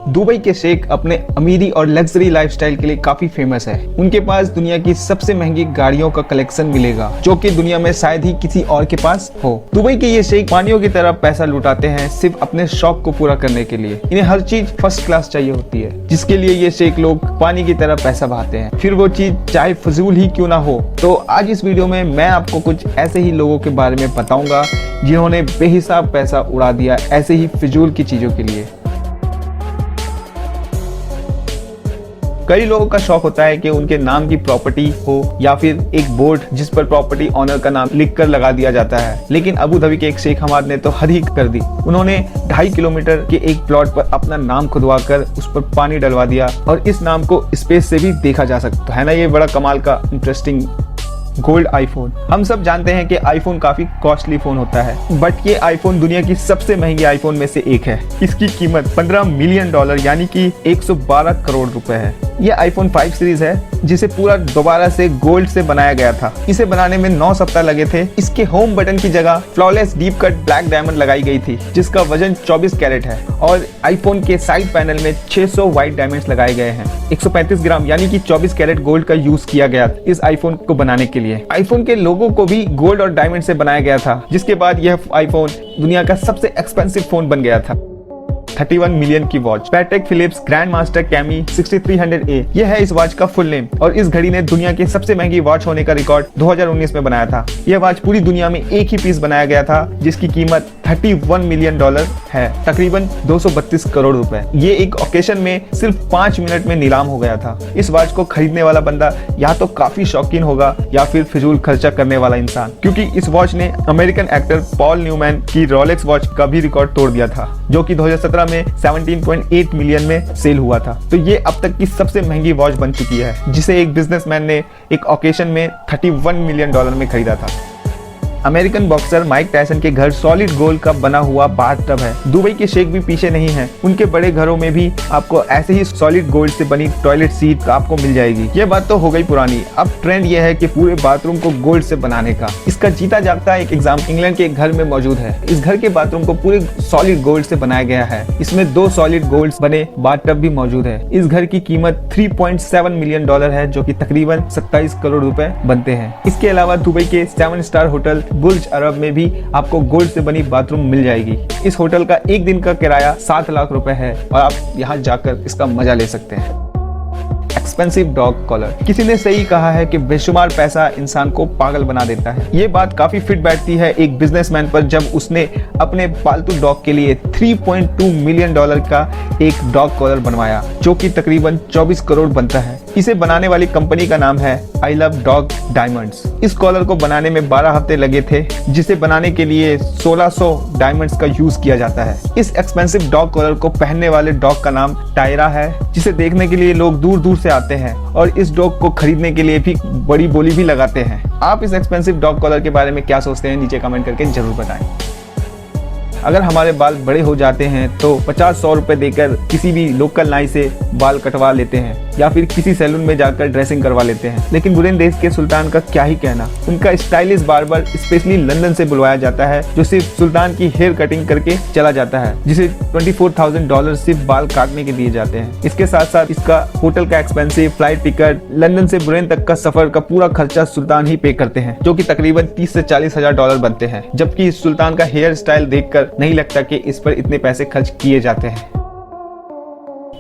Dubai के शेख अपने अमीरी और लग्जरी लाइफस्टाइल के लिए काफी फेमस है। उनके पास दुनिया की सबसे महंगी गाड़ियों का कलेक्शन मिलेगा, जो कि दुनिया में शायद ही किसी और के पास हो। दुबई के ये शेख पानियों की तरह पैसा लुटाते हैं सिर्फ अपने शौक को पूरा करने के लिए। इन्हें हर चीज फर्स्ट क्लास चाहिए होती है, जिसके लिए ये शेख लोग पानी की तरह पैसा बहाते हैं, फिर वो चीज चाहे फजूल ही क्यों ना हो। तो आज इस वीडियो में मैं आपको कुछ ऐसे ही लोगों के बारे में बताऊंगा जिन्होंने बेहिसाब पैसा उड़ा दिया ऐसे ही फिजूल की चीजों के लिए। कई लोगों का शौक होता है कि उनके नाम की प्रॉपर्टी हो या फिर एक बोर्ड जिस पर प्रॉपर्टी ऑनर का नाम लिखकर लगा दिया जाता है, लेकिन अबू धाबी के एक शेख हमाद ने तो हद ही कर दी। उन्होंने 2.5 किलोमीटर के एक प्लॉट पर अपना नाम खुदवा कर उस पर पानी डलवा दिया और इस नाम को स्पेस से भी देखा जा सकता है ना। ये बड़ा कमाल का इंटरेस्टिंग गोल्ड आईफोन। हम सब जानते हैं कि आईफोन काफी कॉस्टली फोन होता है, बट ये आईफोन दुनिया की सबसे महंगी आईफोन में से एक है। इसकी कीमत $15 मिलियन यानी कि 112 करोड़ रुपए है। यह आईफोन 5 सीरीज है, जिसे पूरा दोबारा से गोल्ड से बनाया गया था। इसे बनाने में 9 सप्ताह लगे थे। इसके होम बटन की जगह flawless deep cut black diamond लगाई गई थी, जिसका वजन 24 कैरेट है, और आईफोन के साइड पैनल में 600 व्हाइट डायमंड्स लगाए गए हैं। 135 ग्राम यानी कि 24 कैरेट गोल्ड का यूज किया गया इस आईफोन को बनाने के लिए। आईफोन के लोगो को भी गोल्ड और डायमंड से बनाया गया था, जिसके बाद यह आईफोन दुनिया का सबसे एक्सपेंसिव फोन बन गया था। 31 मिलियन की watch Patek Philippe Grand Master Chime 6300A, यह है इस वॉच का फुल नेम, और इस घड़ी ने दुनिया की सबसे महंगी वॉच होने का रिकॉर्ड 2019 में बनाया था। यह वॉच पूरी दुनिया में एक ही पीस बनाया गया था, जिसकी कीमत $31 मिलियन है, तकरीबन 232 करोड़ रुपए। ये एक ओकेशन में सिर्फ 5 मिनट में नीलाम हो गया था। इस वॉच को खरीदने वाला बंदा या तो काफी शौकीन होगा या फिर फिजूल खर्चा करने वाला इंसान, क्योंकि इस वॉच ने अमेरिकन एक्टर पॉल न्यूमैन की रोलेक्स वॉच का भी रिकॉर्ड तोड़ दिया था, जो कि 2017 में 17.8 मिलियन में सेल हुआ था। तो ये अब तक की सबसे महंगी वॉच बन चुकी है, जिसे एक बिजनेसमैन ने एक ओकेशन में $31 मिलियन में खरीदा था। अमेरिकन बॉक्सर माइक टायसन के घर सॉलिड गोल्ड का बना हुआ बाथटब है। दुबई के शेख भी पीछे नहीं है, उनके बड़े घरों में भी आपको ऐसे ही सॉलिड गोल्ड से बनी टॉयलेट सीट आपको मिल जाएगी। ये बात तो हो गई पुरानी, अब ट्रेंड ये है कि पूरे बाथरूम को गोल्ड से बनाने का। इसका जीता जागता एक एग्जाम इंग्लैंड के एक घर में मौजूद है। इस घर के बाथरूम को पूरे सॉलिड गोल्ड से बनाया गया है। इसमें 2 सॉलिड गोल्ड बने बाथटब भी मौजूद है। इस घर की कीमत $3.7 मिलियन है, जो कि तकरीबन 27 करोड़ रुपए बनते हैं। इसके अलावा दुबई के 7 स्टार होटल बुर्ज अरब में भी आपको गोल्ड से बनी बाथरूम मिल जाएगी। इस होटल का एक दिन का किराया 7 लाख रुपए है, और आप यहाँ जाकर इसका मजा ले सकते हैं। Expensive dog collar. किसी ने सही कहा है कि बेशुमार पैसा इंसान को पागल बना देता है। ये बात काफी फिट बैठती है एक बिजनेसमैन पर, जब उसने अपने पालतू डॉग के लिए $3.2 मिलियन का एक डॉग कॉलर बनवाया, जो कि तकरीबन 24 करोड़ बनता है। इसे बनाने वाली कंपनी का नाम है आई लव डॉग डायमंड्स। इस कॉलर को बनाने में 12 हफ्ते लगे थे, जिसे बनाने के लिए 1600 डायमंड्स का यूज किया जाता है। इस एक्सपेंसिव डॉग कॉलर को पहनने वाले डॉग का नाम टायरा है, जिसे देखने के लिए लोग दूर दूर से आते हैं, और इस डॉग को खरीदने के लिए भी बड़ी बोली भी लगाते हैं। आप इस एक्सपेंसिव डॉग कॉलर के बारे में क्या सोचते हैं, नीचे कमेंट करके जरूर बताएं। अगर हमारे बाल बड़े हो जाते हैं तो 50-100 रुपए देकर किसी भी लोकल नाई से बाल कटवा लेते हैं, या फिर किसी सैलून में जाकर ड्रेसिंग करवा लेते हैं। लेकिन बुरेन देश के सुल्तान का क्या ही कहना। उनका स्टाइलिश बार्बर स्पेशली लंदन से बुलवाया जाता है, जो सिर्फ सुल्तान की हेयर कटिंग करके चला जाता है, जिसे $24,000 सिर्फ बाल काटने के दिए जाते हैं। इसके साथ साथ इसका होटल का एक्सपेंसिव फ्लाइट टिकट, लंदन से बुरेन तक का सफर का पूरा खर्चा सुल्तान ही पे करते हैं, जो कि तकरीबन $30,000 से $40,000 बनते हैं। जबकि सुल्तान का हेयर स्टाइल देखकर नहीं लगता कि इस पर इतने पैसे खर्च किए जाते हैं।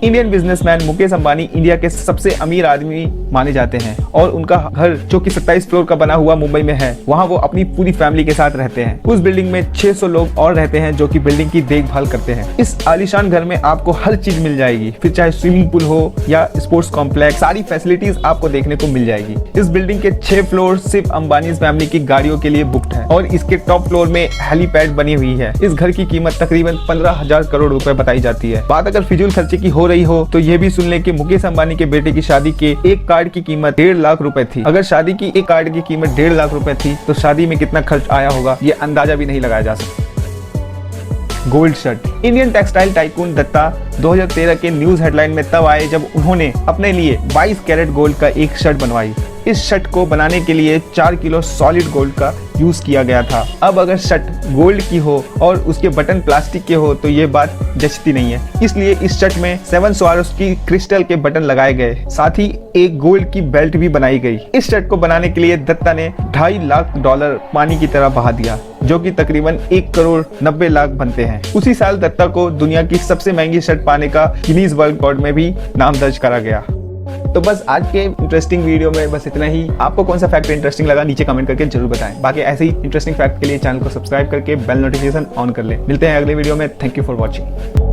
Indian businessman Mukesh Ambani India के सबसे अमीर आदमी माने जाते हैं, और उनका घर जो कि 27 फ्लोर का बना हुआ मुंबई में है, वहाँ वो अपनी पूरी फैमिली के साथ रहते हैं। उस बिल्डिंग में 600 लोग और रहते हैं, जो कि बिल्डिंग की देखभाल करते हैं। इस आलीशान घर में आपको हर चीज मिल जाएगी, फिर चाहे स्विमिंग पूल हो या स्पोर्ट्स कॉम्प्लेक्स, सारी फैसिलिटीज आपको देखने को मिल जाएगी। इस बिल्डिंग के 6 फ्लोर सिर्फ अंबानी फैमिली की गाड़ियों के लिए बुक्ड है, और इसके टॉप फ्लोर में हेलीपैड बनी हुई है। इस घर की कीमत तकरीबन 15,000 करोड़ रुपए बताई जाती है। बात अगर फिजूल खर्चे की हो रही हो तो यह भी सुन ले कि मुकेश अंबानी के बेटे की शादी के एक कार्ड की कीमत 1.5 लाख रुपए थी। अगर शादी की एक कार्ड की कीमत 1.5 लाख रुपए थी, तो शादी में कितना खर्च आया होगा ये अंदाजा भी नहीं लगाया जा सकता। Gold shirt. Indian textile tycoon Datta 2013 के न्यूज हेडलाइन में तब आए जब उन्होंने अपने लिए 22 कैरेट गोल्ड का एक शर्ट बनवाई। इस शर्ट को बनाने के लिए 4 किलो सॉलिड गोल्ड का यूज किया गया था। अब अगर शर्ट गोल्ड की हो और उसके बटन प्लास्टिक के हो तो ये बात जचती नहीं है, इसलिए इस शर्ट में 7 स्वारोस्की क्रिस्टल के बटन लगाए गए, साथ ही एक गोल्ड की बेल्ट भी बनाई गई। इस शर्ट को बनाने के लिए दत्ता ने $2.5 लाख पानी की तरह बहा दिया, जो कि तकरीबन 1,90,00,000 बनते हैं। उसी साल दत्ता को दुनिया की सबसे महंगी शर्ट पाने का गिनीज वर्ल्ड रिकॉर्ड में भी नाम दर्ज करा गया। तो बस आज के इंटरेस्टिंग वीडियो में बस इतना ही। आपको कौन सा फैक्ट इंटरेस्टिंग लगा नीचे कमेंट करके जरूर बताएं। बाकी ऐसे ही इंटरेस्टिंग फैक्ट के लिए चैनल को सब्सक्राइब करके बेल नोटिफिकेशन ऑन कर लें। मिलते हैं अगले वीडियो में। Thank you for watching.